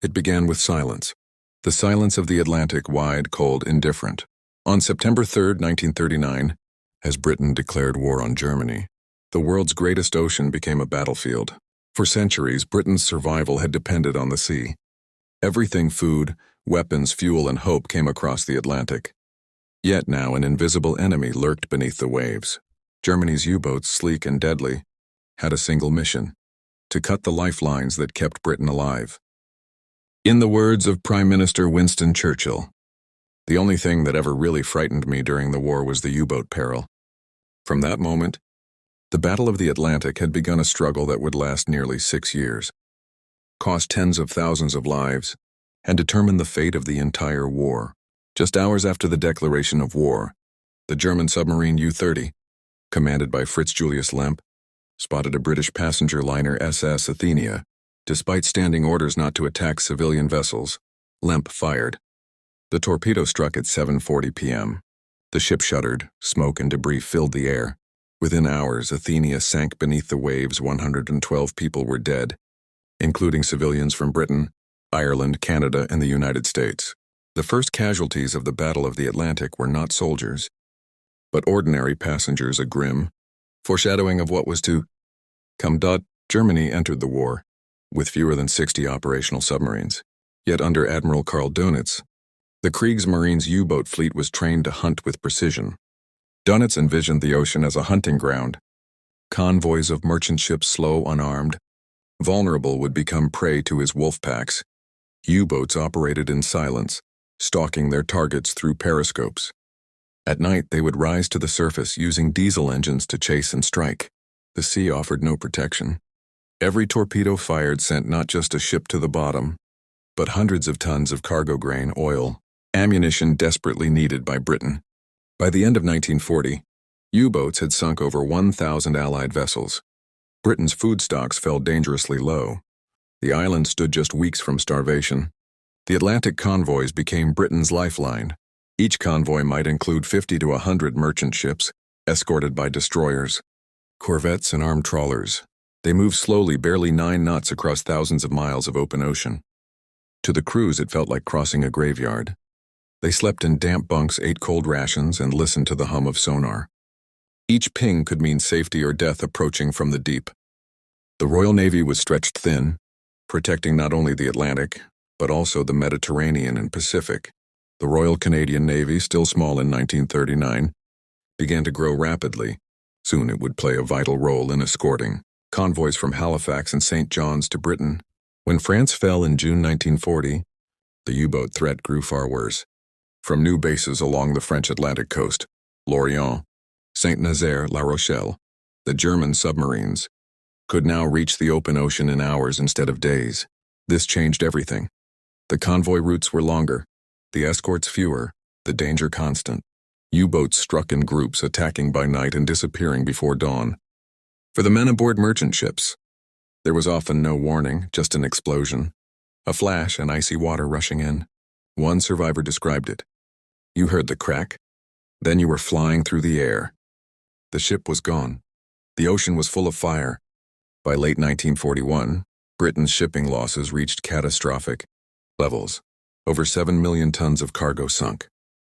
It began with silence. The silence of the Atlantic, wide, cold, indifferent. On September 3, 1939, as Britain declared war on Germany, the world's greatest ocean became a battlefield. For centuries, Britain's survival had depended on the sea. Everything food, weapons, fuel, and hope came across the Atlantic. Yet now an invisible enemy lurked beneath the waves. Germany's U-boats, sleek and deadly, had a single mission: to cut the lifelines that kept Britain alive. In the words of Prime Minister Winston Churchill, "The only thing that ever really frightened me during the war was the U-boat peril." From that moment, the Battle of the Atlantic had begun a struggle that would last nearly 6 years, cost tens of thousands of lives, and determine the fate of the entire war. Just hours after the declaration of war, the German submarine U-30, commanded by Fritz Julius Lemp, spotted a British passenger liner SS Athenia. Despite standing orders not to attack civilian vessels, Lemp fired. The torpedo struck at 7:40 p.m. The ship shuddered, smoke and debris filled the air. Within hours, Athenia sank beneath the waves. 112 people were dead, including civilians from Britain, Ireland, Canada, and the United States. The first casualties of the Battle of the Atlantic were not soldiers, but ordinary passengers, a grim foreshadowing of what was to come. Germany entered the war with fewer than 60 operational submarines. Yet under Admiral Karl Dönitz, the Kriegsmarine's U-boat fleet was trained to hunt with precision. Dönitz envisioned the ocean as a hunting ground. Convoys of merchant ships, slow, unarmed, vulnerable, would become prey to his wolf packs. U-boats operated in silence, stalking their targets through periscopes. At night, they would rise to the surface using diesel engines to chase and strike. The sea offered no protection. Every torpedo fired sent not just a ship to the bottom, but hundreds of tons of cargo grain, oil, ammunition desperately needed by Britain. By the end of 1940, U-boats had sunk over 1,000 Allied vessels. Britain's food stocks fell dangerously low. The island stood just weeks from starvation. The Atlantic convoys became Britain's lifeline. Each convoy might include 50 to 100 merchant ships, escorted by destroyers, corvettes, and armed trawlers. They moved slowly, barely 9 knots, across thousands of miles of open ocean. To the crews, it felt like crossing a graveyard. They slept in damp bunks, ate cold rations, and listened to the hum of sonar. Each ping could mean safety or death approaching from the deep. The Royal Navy was stretched thin, protecting not only the Atlantic, but also the Mediterranean and Pacific. The Royal Canadian Navy, still small in 1939, began to grow rapidly. Soon it would play a vital role in escorting convoys from Halifax and St. John's to Britain. When France fell in June 1940, the U-boat threat grew far worse. From new bases along the French Atlantic coast, Lorient, Saint-Nazaire, La Rochelle, the German submarines could now reach the open ocean in hours instead of days. This changed everything. The convoy routes were longer, the escorts fewer, the danger constant. U-boats struck in groups, attacking by night and disappearing before dawn. For the men aboard merchant ships, there was often no warning, just an explosion, a flash, and icy water rushing in. One survivor described it. "You heard the crack, then you were flying through the air." The ship was gone. The ocean was full of fire. By late 1941, Britain's shipping losses reached catastrophic levels. Over 7 million tons of cargo sunk.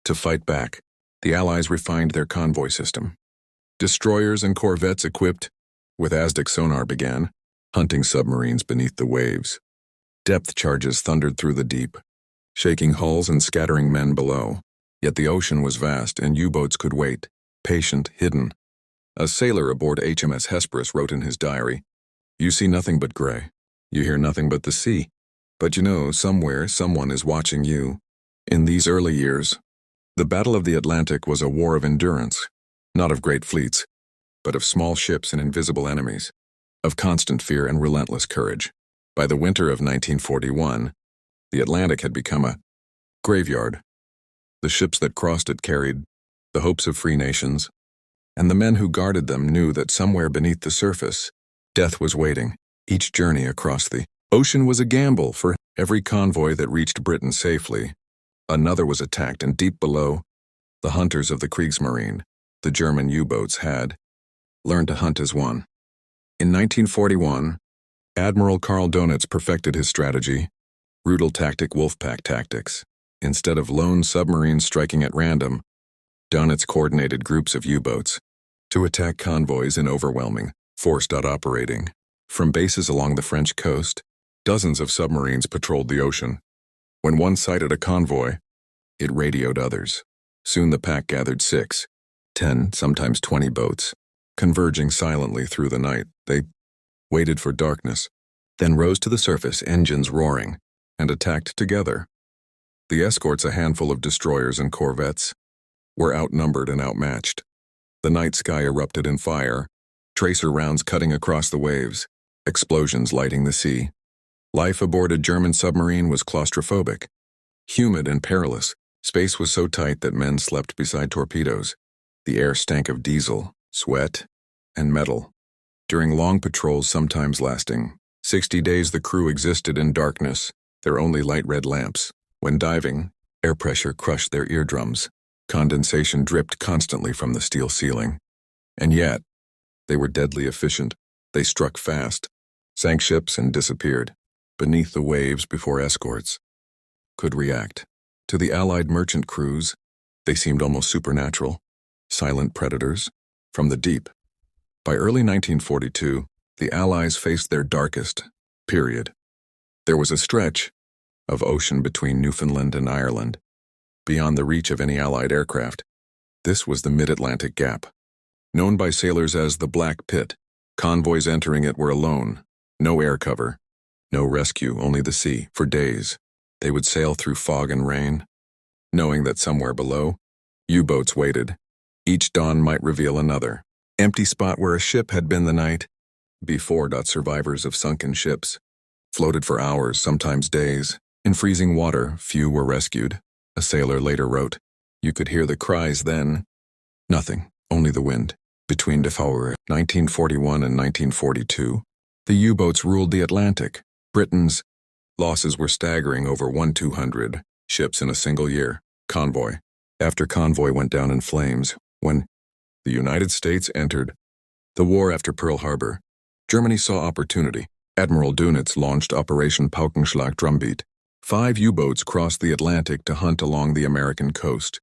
To fight back, the Allies refined their convoy system. Destroyers and corvettes equipped with ASDIC sonar began hunting submarines beneath the waves. Depth charges thundered through the deep, shaking hulls and scattering men below. Yet the ocean was vast, and U-boats could wait, patient, hidden. A sailor aboard HMS Hesperus wrote in his diary, "You see nothing but gray. You hear nothing but the sea. But you know, somewhere, someone is watching you." In these early years, the Battle of the Atlantic was a war of endurance, not of great fleets, but of small ships and invisible enemies, of constant fear and relentless courage. By the winter of 1941, the Atlantic had become a graveyard. The ships that crossed it carried the hopes of free nations, and the men who guarded them knew that somewhere beneath the surface, death was waiting. Each journey across the ocean was a gamble. For every convoy that reached Britain safely, another was attacked, and deep below, the hunters of the Kriegsmarine, the German U-boats, had learned to hunt as one. In 1941, Admiral Karl Dönitz perfected his strategy, Brutal tactic Wolfpack tactics. Instead of lone submarines striking at random, Donitz coordinated groups of U-boats to attack convoys in overwhelming force. Operating from bases along the French coast, dozens of submarines patrolled the ocean. When one sighted a convoy, it radioed others. Soon the pack gathered 6, 10, sometimes 20 boats. Converging silently through the night, they waited for darkness, then rose to the surface, engines roaring, and attacked together. The escorts, a handful of destroyers and corvettes, were outnumbered and outmatched. The night sky erupted in fire, tracer rounds cutting across the waves, explosions lighting the sea. Life aboard a German submarine was claustrophobic, humid and perilous. Space was so tight that men slept beside torpedoes. The air stank of diesel, sweat, and metal. During long patrols, sometimes lasting 60 days, the crew existed in darkness, their only light red lamps. When diving, air pressure crushed their eardrums. Condensation dripped constantly from the steel ceiling. And yet, they were deadly efficient. They struck fast, sank ships, and disappeared beneath the waves before escorts could react. To the Allied merchant crews, they seemed almost supernatural, silent predators from the deep. By early 1942, the Allies faced their darkest period. There was a stretch of ocean between Newfoundland and Ireland, beyond the reach of any Allied aircraft. This was the mid-Atlantic Gap. Known by sailors as the Black Pit, convoys entering it were alone, no air cover, no rescue, only the sea. For days, they would sail through fog and rain, knowing that somewhere below, U-boats waited. Each dawn might reveal another empty spot where a ship had been the night before. Survivors of sunken ships floated for hours, sometimes days. In freezing water, few were rescued. A sailor later wrote, "You could hear the cries then. Nothing, only the wind." Between 1941 and 1942, the U-boats ruled the Atlantic. Britain's losses were staggering, over 200 ships in a single year. Convoy after convoy went down in flames. When the United States entered the war after Pearl Harbor, Germany saw opportunity. Admiral Dönitz launched Operation Paukenschlag Drumbeat. 5 U-boats crossed the Atlantic to hunt along the American coast.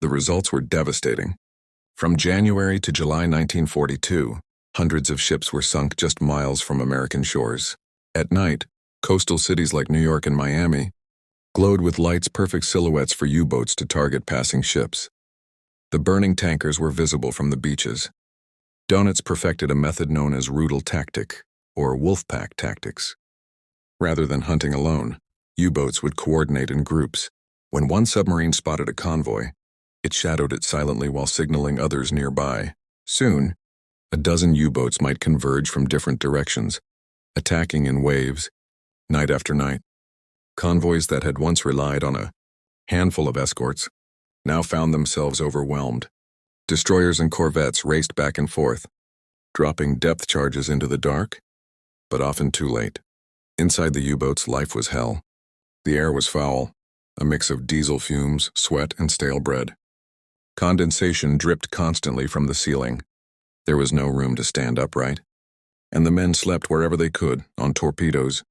The results were devastating. From January to July 1942, hundreds of ships were sunk just miles from American shores. At night, coastal cities like New York and Miami glowed with lights, perfect silhouettes for U-boats to target passing ships. The burning tankers were visible from the beaches. Dönitz perfected a method known as Rudel tactic, or Wolfpack tactics. Rather than hunting alone, U-boats would coordinate in groups. When one submarine spotted a convoy, it shadowed it silently while signaling others nearby. Soon, a dozen U-boats might converge from different directions, attacking in waves, night after night. Convoys that had once relied on a handful of escorts now found themselves overwhelmed. Destroyers and corvettes raced back and forth, dropping depth charges into the dark, but often too late. Inside the U-boats, life was hell. The air was foul, a mix of diesel fumes, sweat, and stale bread. Condensation dripped constantly from the ceiling. There was no room to stand upright, and the men slept wherever they could, on torpedoes,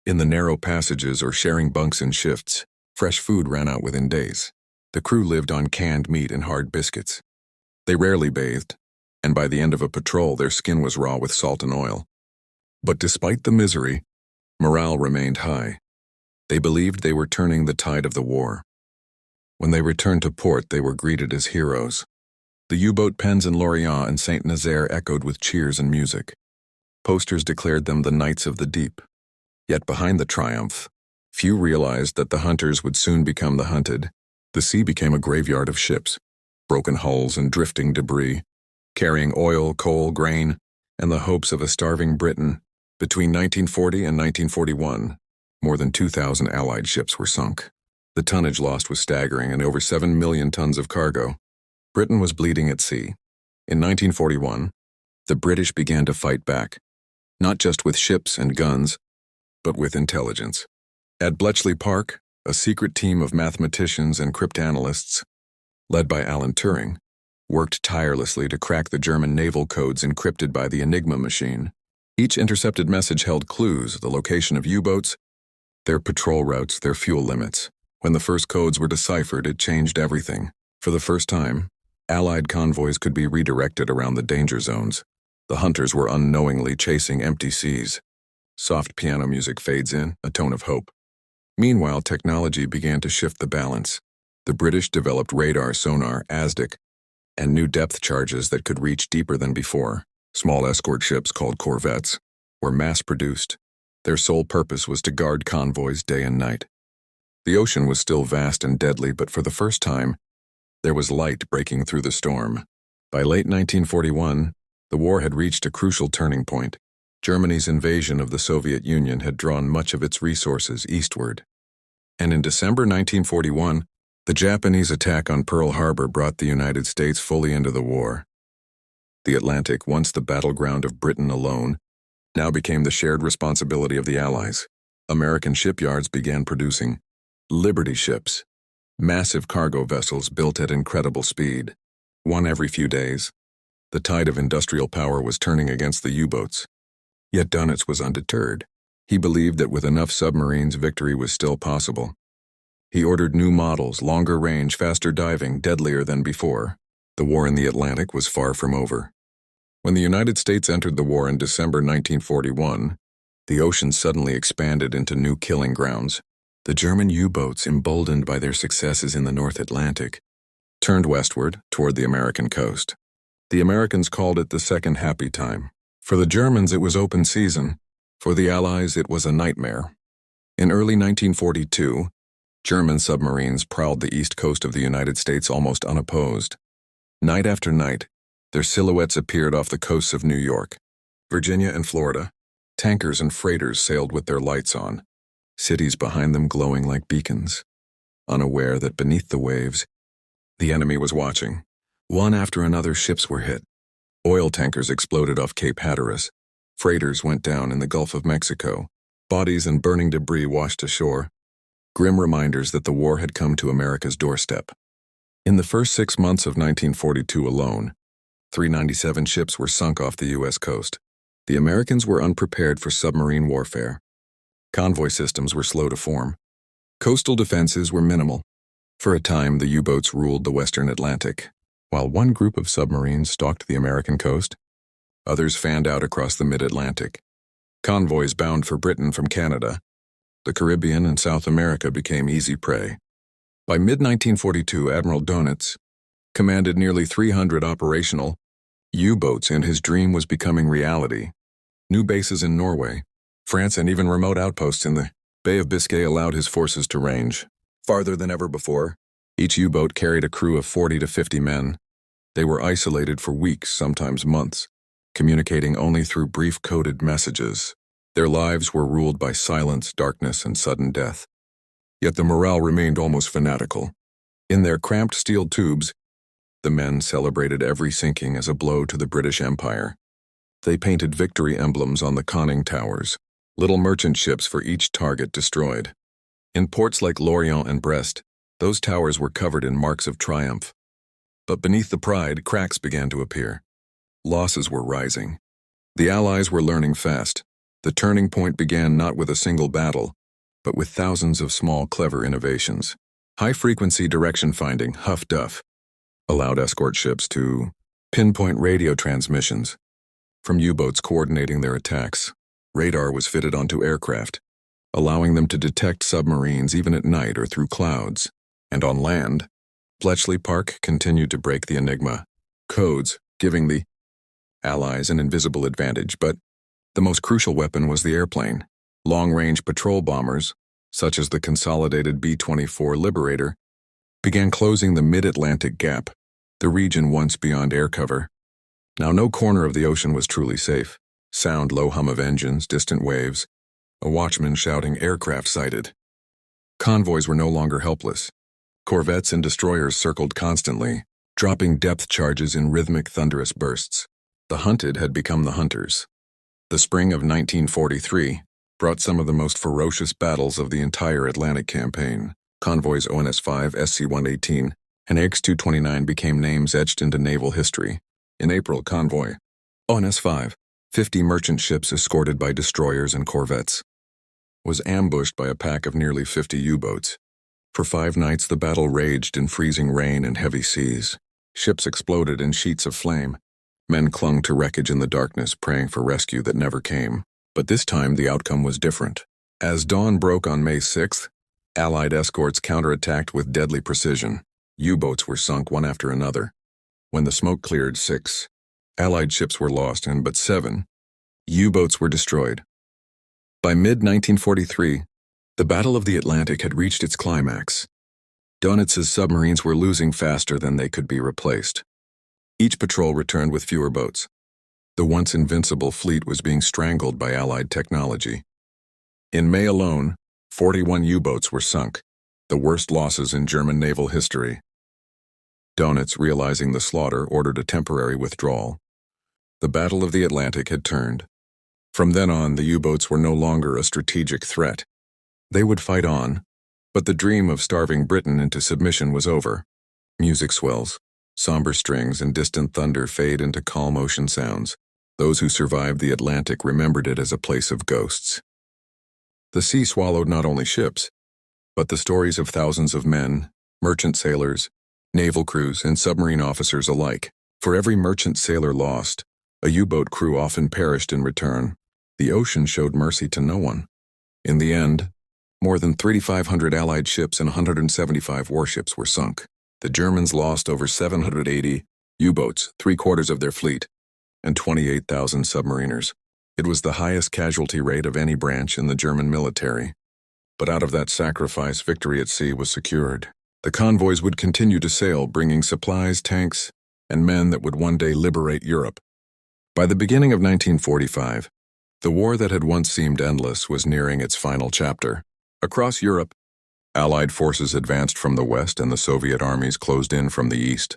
in the narrow passages, or sharing bunks in shifts. Fresh food ran out within days. The crew lived on canned meat and hard biscuits. They rarely bathed, and by the end of a patrol, their skin was raw with salt and oil. But despite the misery, morale remained high. They believed they were turning the tide of the war. When they returned to port, they were greeted as heroes. The U-boat pens in Lorient and Saint-Nazaire echoed with cheers and music. Posters declared them the Knights of the Deep. Yet behind the triumph, few realized that the hunters would soon become the hunted. The sea became a graveyard of ships, broken hulls and drifting debris, carrying oil, coal, grain, and the hopes of a starving Britain. Between 1940 and 1941, more than 2,000 Allied ships were sunk. The tonnage lost was staggering, and over 7 million tons of cargo. Britain was bleeding at sea. In 1941, the British began to fight back, not just with ships and guns, but with intelligence. At Bletchley Park, a secret team of mathematicians and cryptanalysts, led by Alan Turing, worked tirelessly to crack the German naval codes encrypted by the Enigma machine. Each intercepted message held clues: the location of U-boats, Their patrol routes, their fuel limits. When the first codes were deciphered, it changed everything. For the first time, Allied convoys could be redirected around the danger zones. The hunters were unknowingly chasing empty seas. Soft piano music fades in, a tone of hope. Meanwhile, technology began to shift the balance. The British developed radar, sonar, ASDIC, and new depth charges that could reach deeper than before. Small escort ships called corvettes were mass-produced. Their sole purpose was to guard convoys day and night. The ocean was still vast and deadly, but for the first time, there was light breaking through the storm. By late 1941, the war had reached a crucial turning point. Germany's invasion of the Soviet Union had drawn much of its resources eastward. And in December 1941, the Japanese attack on Pearl Harbor brought the United States fully into the war. The Atlantic, once the battleground of Britain alone, now became the shared responsibility of the Allies. American shipyards began producing Liberty ships, massive cargo vessels built at incredible speed, one every few days. The tide of industrial power was turning against the U-boats. Yet Dönitz was undeterred. He believed that with enough submarines, victory was still possible. He ordered new models, longer range, faster diving, deadlier than before. The war in the Atlantic was far from over. When the United States entered the war in December 1941, the ocean suddenly expanded into new killing grounds. The German U-boats, emboldened by their successes in the North Atlantic, turned westward toward the American coast. The Americans called it the Second Happy Time. For the Germans, it was open season. For the Allies, it was a nightmare. In early 1942, German submarines prowled the east coast of the United States almost unopposed. Night after night, their silhouettes appeared off the coasts of New York, Virginia, and Florida. Tankers and freighters sailed with their lights on, cities behind them glowing like beacons, unaware that beneath the waves, the enemy was watching. One after another, ships were hit. Oil tankers exploded off Cape Hatteras. Freighters went down in the Gulf of Mexico. Bodies and burning debris washed ashore. Grim reminders that the war had come to America's doorstep. In the first 6 months of 1942 alone, 397 ships were sunk off the U.S. coast. The Americans were unprepared for submarine warfare. Convoy systems were slow to form. Coastal defenses were minimal. For a time, the U-boats ruled the western Atlantic. While one group of submarines stalked the American coast, others fanned out across the mid-Atlantic. Convoys bound for Britain from Canada, the Caribbean, and South America became easy prey. By mid-1942, Admiral Dönitz commanded nearly 300 operational U-boats, and his dream was becoming reality. New bases in Norway, France, and even remote outposts in the Bay of Biscay allowed his forces to range farther than ever before. Each U-boat carried a crew of 40 to 50 men. They were isolated for weeks, sometimes months, communicating only through brief coded messages. Their lives were ruled by silence, darkness, and sudden death. Yet the morale remained almost fanatical. In their cramped steel tubes, the men celebrated every sinking as a blow to the British Empire. They painted victory emblems on the conning towers, little merchant ships for each target destroyed. In ports like Lorient and Brest, those towers were covered in marks of triumph. But beneath the pride, cracks began to appear. Losses were rising. The Allies were learning fast. The turning point began not with a single battle, but with thousands of small, clever innovations. High-frequency direction finding, Huff-Duff, allowed escort ships to pinpoint radio transmissions from U-boats coordinating their attacks. Radar was fitted onto aircraft, allowing them to detect submarines even at night or through clouds. And on land, Bletchley Park continued to break the enigma. Codes, giving the Allies an invisible advantage, but the most crucial weapon was the airplane. Long-range patrol bombers, such as the consolidated B-24 Liberator, began closing the mid-Atlantic gap, the region once beyond air cover. Now no corner of the ocean was truly safe. Sound, low hum of engines, distant waves, a watchman shouting, "Aircraft sighted." Convoys were no longer helpless. Corvettes and destroyers circled constantly, dropping depth charges in rhythmic, thunderous bursts. The hunted had become the hunters. The spring of 1943 brought some of the most ferocious battles of the entire Atlantic campaign. Convoys ONS-5, SC-118, and X-229 became names etched into naval history. In April, convoy ONS-5, 50 merchant ships escorted by destroyers and corvettes, was ambushed by a pack of nearly 50 U-boats. For 5 nights, the battle raged in freezing rain and heavy seas. Ships exploded in sheets of flame. Men clung to wreckage in the darkness, praying for rescue that never came. But this time, the outcome was different. As dawn broke on May 6th, Allied escorts counterattacked with deadly precision. U-boats were sunk one after another. When the smoke cleared, 6 Allied ships were lost and but 7 U-boats were destroyed. By mid-1943, the Battle of the Atlantic had reached its climax. Donitz's submarines were losing faster than they could be replaced. Each patrol returned with fewer boats. The once invincible fleet was being strangled by Allied technology. In May alone, 41 U-boats were sunk, the worst losses in German naval history. Dönitz, realizing the slaughter, ordered a temporary withdrawal. The Battle of the Atlantic had turned. From then on, the U-boats were no longer a strategic threat. They would fight on, but the dream of starving Britain into submission was over. Music swells, somber strings and distant thunder fade into calm ocean sounds. Those who survived the Atlantic remembered it as a place of ghosts. The sea swallowed not only ships, but the stories of thousands of men, merchant sailors, naval crews, and submarine officers alike. For every merchant sailor lost, a U-boat crew often perished in return. The ocean showed mercy to no one. In the end, more than 3,500 Allied ships and 175 warships were sunk. The Germans lost over 780 U-boats, 3/4 of their fleet, and 28,000 submariners. It was the highest casualty rate of any branch in the German military. But out of that sacrifice, victory at sea was secured. The convoys would continue to sail, bringing supplies, tanks, and men that would one day liberate Europe. By the beginning of 1945, the war that had once seemed endless was nearing its final chapter. Across Europe, Allied forces advanced from the west and the Soviet armies closed in from the east.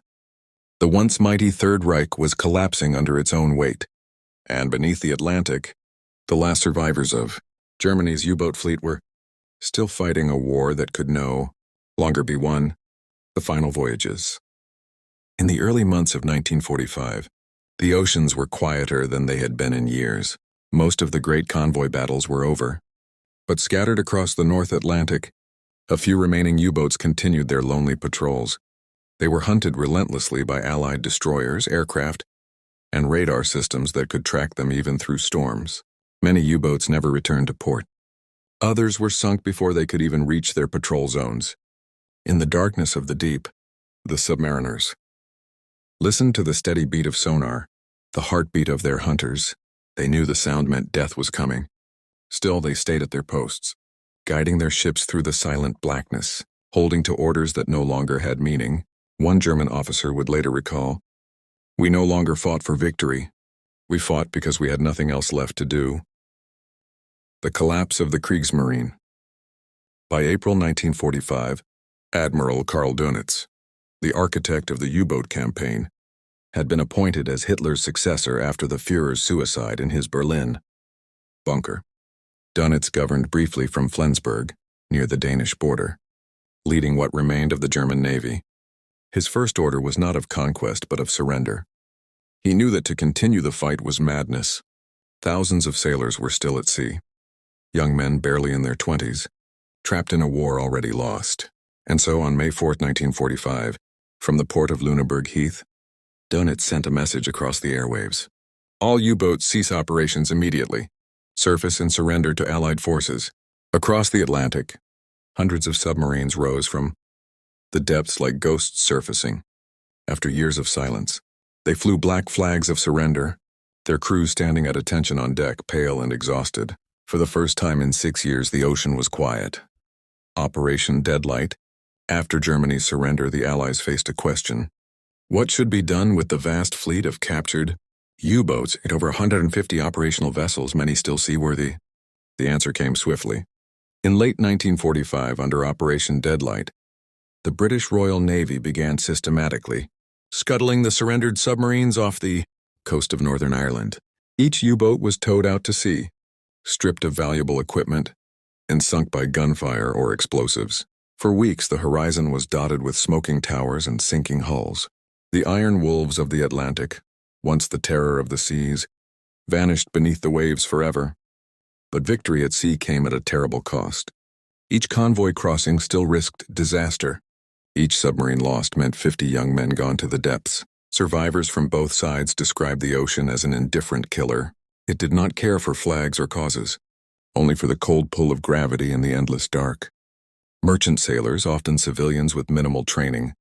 The once mighty Third Reich was collapsing under its own weight. And beneath the Atlantic, the last survivors of Germany's U-boat fleet were still fighting a war that could no longer be won, the final voyages. In the early months of 1945, the oceans were quieter than they had been in years. Most of the great convoy battles were over. But scattered across the North Atlantic, a few remaining U-boats continued their lonely patrols. They were hunted relentlessly by Allied destroyers, aircraft, and radar systems that could track them even through storms. Many U-boats never returned to port. Others were sunk before they could even reach their patrol zones. In the darkness of the deep, the submariners listened to the steady beat of sonar, the heartbeat of their hunters. They knew the sound meant death was coming. Still, they stayed at their posts, guiding their ships through the silent blackness, holding to orders that no longer had meaning. One German officer would later recall, "We no longer fought for victory. We fought because we had nothing else left to do." The collapse of the Kriegsmarine. By April 1945, Admiral Karl Dönitz, the architect of the U-boat campaign, had been appointed as Hitler's successor after the Führer's suicide in his Berlin bunker. Dönitz governed briefly from Flensburg, near the Danish border, leading what remained of the German Navy. His first order was not of conquest but of surrender. He knew that to continue the fight was madness. Thousands of sailors were still at sea, young men barely in their 20s, trapped in a war already lost. And so on May 4, 1945, from the port of Lüneburg Heath, Dönitz sent a message across the airwaves. All U-boats cease operations immediately. Surface and surrender to Allied forces. Across the Atlantic, hundreds of submarines rose from the depths like ghosts surfacing. After years of silence, they flew black flags of surrender, their crews standing at attention on deck, pale and exhausted. For the first time in 6 years, the ocean was quiet. Operation Deadlight. After Germany's surrender, the Allies faced a question. What should be done with the vast fleet of captured U-boats and over 150 operational vessels, many still seaworthy? The answer came swiftly. In late 1945, under Operation Deadlight, the British Royal Navy began systematically scuttling the surrendered submarines off the coast of Northern Ireland. Each U-boat was towed out to sea, stripped of valuable equipment, and sunk by gunfire or explosives. For weeks, the horizon was dotted with smoking towers and sinking hulls. The iron wolves of the Atlantic, once the terror of the seas, vanished beneath the waves forever. But victory at sea came at a terrible cost. Each convoy crossing still risked disaster. Each submarine lost meant 50 young men gone to the depths. Survivors from both sides described the ocean as an indifferent killer. It did not care for flags or causes, only for the cold pull of gravity and the endless dark. Merchant sailors, often civilians with minimal training,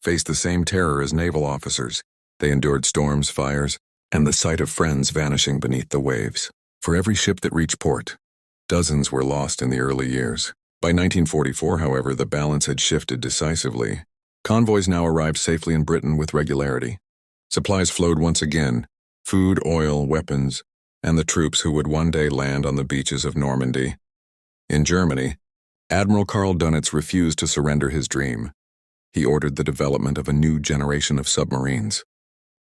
faced the same terror as naval officers. They endured storms, fires, and the sight of friends vanishing beneath the waves. For every ship that reached port, dozens were lost in the early years. By 1944, however, the balance had shifted decisively. Convoys now arrived safely in Britain with regularity. Supplies flowed once again: food, oil, weapons, and the troops who would one day land on the beaches of Normandy. In Germany, Admiral Karl Dönitz refused to surrender his dream. He ordered the development of a new generation of submarines,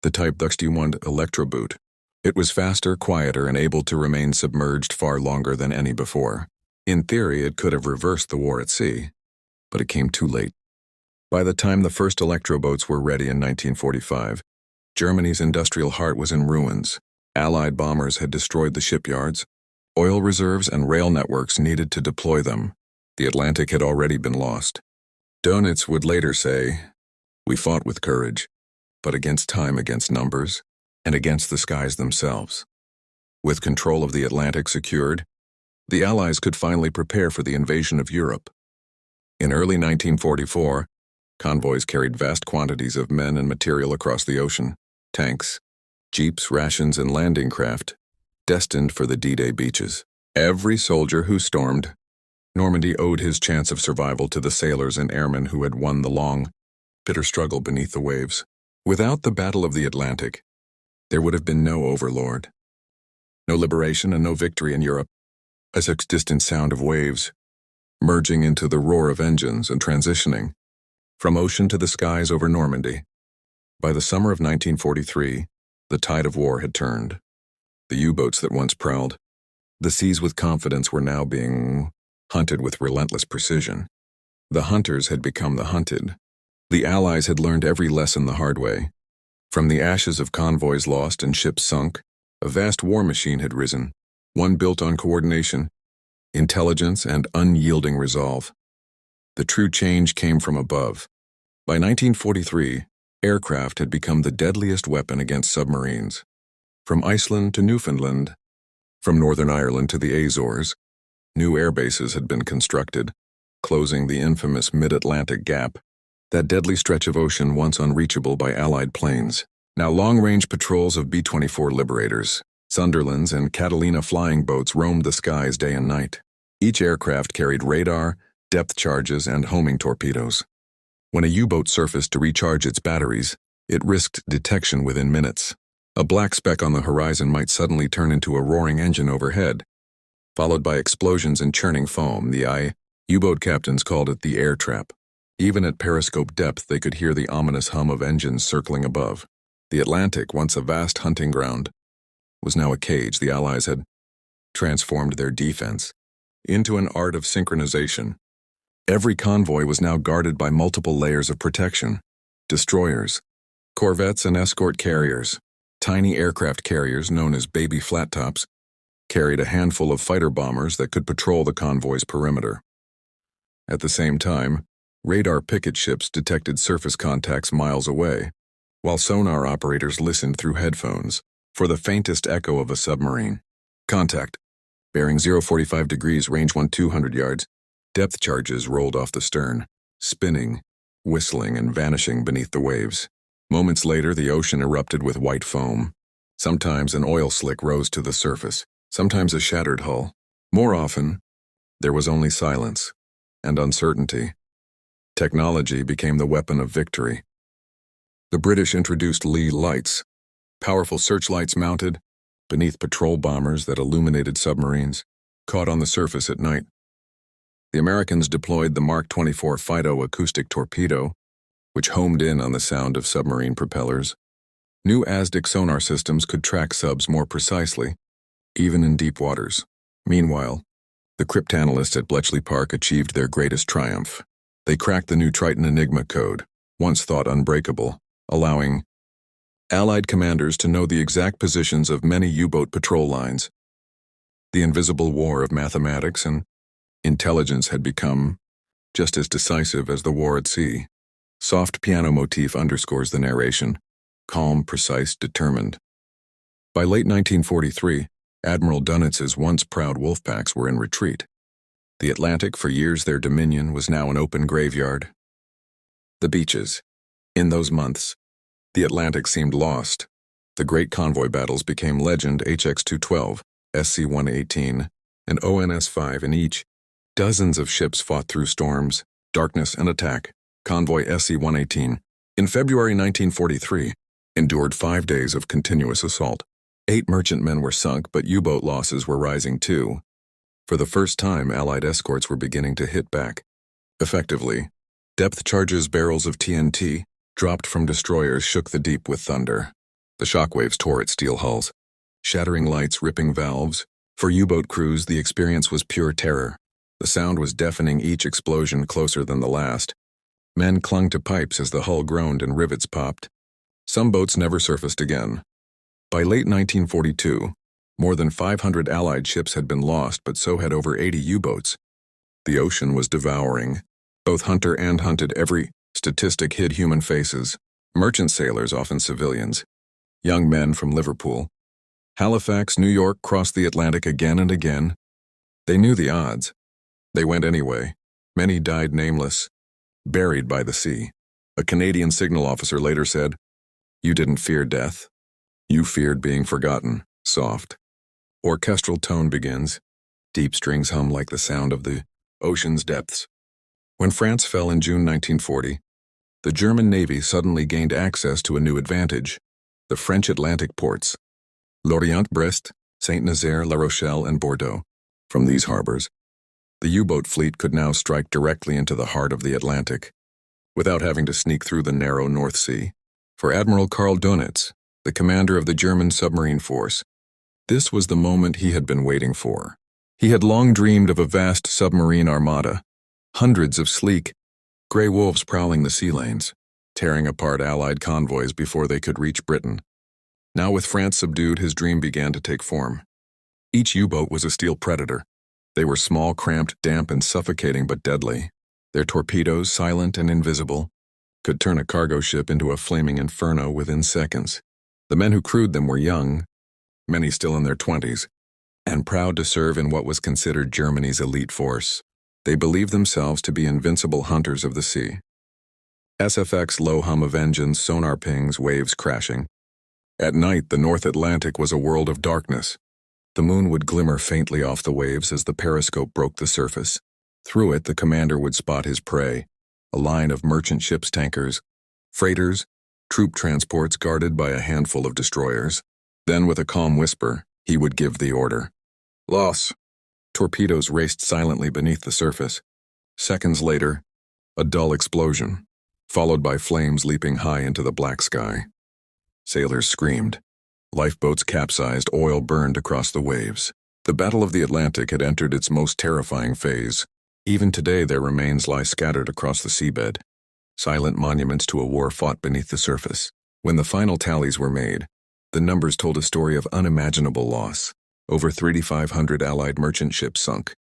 the type Duxtiwund Electroboot. It was faster, quieter, and able to remain submerged far longer than any before. In theory, it could have reversed the war at sea, but it came too late. By the time the first electroboats were ready in 1945, Germany's industrial heart was in ruins. Allied bombers had destroyed the shipyards, oil reserves, and rail networks needed to deploy them. The Atlantic had already been lost. Dönitz would later say, "We fought with courage, but against time, against numbers, and against the skies themselves." With control of the Atlantic secured, the Allies could finally prepare for the invasion of Europe. In early 1944, convoys carried vast quantities of men and material across the ocean: tanks, jeeps, rations, and landing craft, destined for the D-Day beaches. Every soldier who stormed Normandy owed his chance of survival to the sailors and airmen who had won the long, bitter struggle beneath the waves. Without the Battle of the Atlantic, there would have been no Overlord, no liberation, and no victory in Europe. A distant sound of waves, merging into the roar of engines and transitioning from ocean to the skies over Normandy. By the summer of 1943, the tide of war had turned. The U-boats that once prowled the seas with confidence were now being hunted with relentless precision. The hunters had become the hunted. The Allies had learned every lesson the hard way. From the ashes of convoys lost and ships sunk, a vast war machine had risen, one built on coordination, intelligence, and unyielding resolve. The true change came from above. By 1943, aircraft had become the deadliest weapon against submarines. From Iceland to Newfoundland, from Northern Ireland to the Azores, new air bases had been constructed, closing the infamous mid-Atlantic gap, that deadly stretch of ocean once unreachable by Allied planes. Now long-range patrols of B-24 Liberators, Sunderlands, and Catalina flying boats roamed the skies day and night. Each aircraft carried radar, depth charges, and homing torpedoes. When a U-boat surfaced to recharge its batteries, it risked detection within minutes. A black speck on the horizon might suddenly turn into a roaring engine overhead, followed by explosions and churning foam. The U-boat captains called it the air trap. Even at periscope depth, they could hear the ominous hum of engines circling above. The Atlantic, once a vast hunting ground, was now a cage. The Allies had transformed their defense into an art of synchronization. Every convoy was now guarded by multiple layers of protection: destroyers, corvettes, and escort carriers. Tiny aircraft carriers, known as baby flat tops, carried a handful of fighter bombers that could patrol the convoy's perimeter. At the same time, radar picket ships detected surface contacts miles away, while sonar operators listened through headphones for the faintest echo of a submarine. Contact. Bearing 045 degrees, range 200 yards. Depth charges rolled off the stern, spinning, whistling, and vanishing beneath the waves. Moments later, the ocean erupted with white foam. Sometimes an oil slick rose to the surface, sometimes a shattered hull. More often, there was only silence and uncertainty. Technology became the weapon of victory. The British introduced Lee lights, powerful searchlights mounted beneath patrol bombers that illuminated submarines caught on the surface at night. The Americans deployed the Mark 24 Fido acoustic torpedo, which homed in on the sound of submarine propellers. New ASDIC sonar systems could track subs more precisely, even in deep waters. Meanwhile, the cryptanalysts at Bletchley Park achieved their greatest triumph. They cracked the new Triton Enigma code, once thought unbreakable, allowing Allied commanders to know the exact positions of many U-boat patrol lines. The invisible war of mathematics and intelligence had become just as decisive as the war at sea. Soft piano motif underscores the narration, calm, precise, determined. By late 1943, Admiral Dunitz's once proud wolf packs were in retreat. The Atlantic, for years their dominion, was now an open graveyard. The beaches. In those months, the Atlantic seemed lost. The great convoy battles became legend: HX-212, SC-118, and ONS-5 in each. Dozens of ships fought through storms, darkness, and attack. Convoy SC-118, in February 1943, endured 5 days of continuous assault. 8 merchantmen were sunk, but U-boat losses were rising too. For the first time, Allied escorts were beginning to hit back. Effectively, depth charges barrels of TNT, dropped from destroyers, shook the deep with thunder. The shockwaves tore at steel hulls, shattering lights, ripping valves. For U-boat crews, the experience was pure terror. The sound was deafening, each explosion closer than the last. Men clung to pipes as the hull groaned and rivets popped. Some boats never surfaced again. By late 1942, more than 500 Allied ships had been lost, but so had over 80 U-boats. The ocean was devouring. Both hunter and hunted. Every statistic hid human faces. Merchant sailors, often civilians. Young men from Liverpool, Halifax, New York, crossed the Atlantic again and again. They knew the odds. They went anyway. Many died nameless, buried by the sea. A Canadian signal officer later said, "You didn't fear death. You feared being forgotten." Soft, orchestral tone begins. Deep strings hum like the sound of the ocean's depths. When France fell in June 1940, the German Navy suddenly gained access to a new advantage: the French Atlantic ports. Lorient, Brest, Saint-Nazaire, La Rochelle, and Bordeaux. From these harbors, the U-boat fleet could now strike directly into the heart of the Atlantic, without having to sneak through the narrow North Sea. For Admiral Karl Dönitz, the commander of the German submarine force, this was the moment he had been waiting for. He had long dreamed of a vast submarine armada, hundreds of sleek, gray wolves prowling the sea lanes, tearing apart Allied convoys before they could reach Britain. Now, with France subdued, his dream began to take form. Each U-boat was a steel predator. They were small, cramped, damp, and suffocating, but deadly. Their torpedoes, silent and invisible, could turn a cargo ship into a flaming inferno within seconds. The men who crewed them were young, many still in their 20s, and proud to serve in what was considered Germany's elite force. They believed themselves to be invincible hunters of the sea. SFX low hum of engines, sonar pings, waves crashing. At night, the North Atlantic was a world of darkness. The moon would glimmer faintly off the waves as the periscope broke the surface. Through it, the commander would spot his prey, a line of merchant ships, tankers, freighters, troop transports guarded by a handful of destroyers. Then, with a calm whisper, he would give the order. Loss. Torpedoes raced silently beneath the surface. Seconds later, a dull explosion, followed by flames leaping high into the black sky. Sailors screamed. Lifeboats capsized, oil burned across the waves. The Battle of the Atlantic had entered its most terrifying phase. Even today, their remains lie scattered across the seabed, silent monuments to a war fought beneath the surface. When the final tallies were made, the numbers told a story of unimaginable loss. Over 3,500 Allied merchant ships sunk,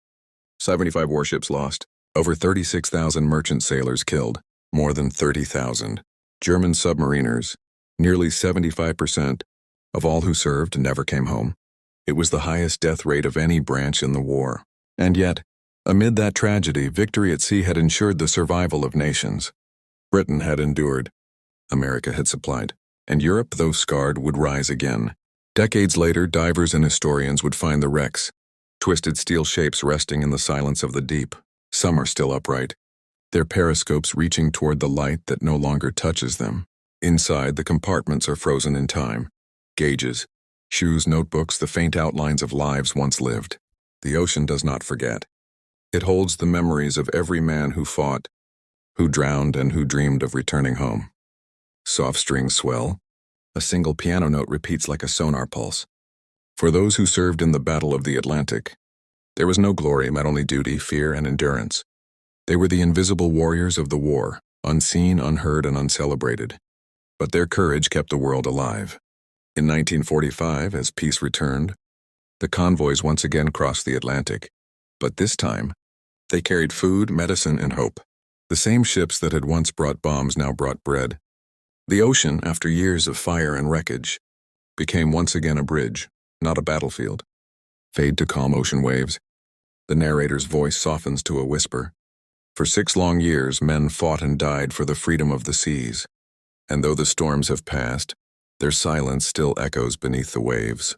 75 warships lost, over 36,000 merchant sailors killed, more than 30,000 German submariners. Nearly 75% of all who served never came home. It was the highest death rate of any branch in the war. And yet, amid that tragedy, victory at sea had ensured the survival of nations. Britain had endured, America had supplied, and Europe, though scarred, would rise again. Decades later, divers and historians would find the wrecks, twisted steel shapes resting in the silence of the deep. Some are still upright, their periscopes reaching toward the light that no longer touches them. Inside, the compartments are frozen in time. Gauges, shoes, notebooks, the faint outlines of lives once lived. The ocean does not forget. It holds the memories of every man who fought, who drowned, and who dreamed of returning home. Soft strings swell. A single piano note repeats like a sonar pulse. For those who served in the Battle of the Atlantic, there was no glory, met only duty, fear, and endurance. They were the invisible warriors of the war, unseen, unheard, and uncelebrated. But their courage kept the world alive. In 1945, as peace returned, The convoys once again crossed the Atlantic, but this time, they carried food, medicine, and hope. The same ships that had once brought bombs now brought bread. The ocean, after years of fire and wreckage, became once again a bridge, not a battlefield. Fade to calm ocean waves. The narrator's voice softens to a whisper. For 6 long years, men fought and died for the freedom of the seas. And though the storms have passed, their silence still echoes beneath the waves.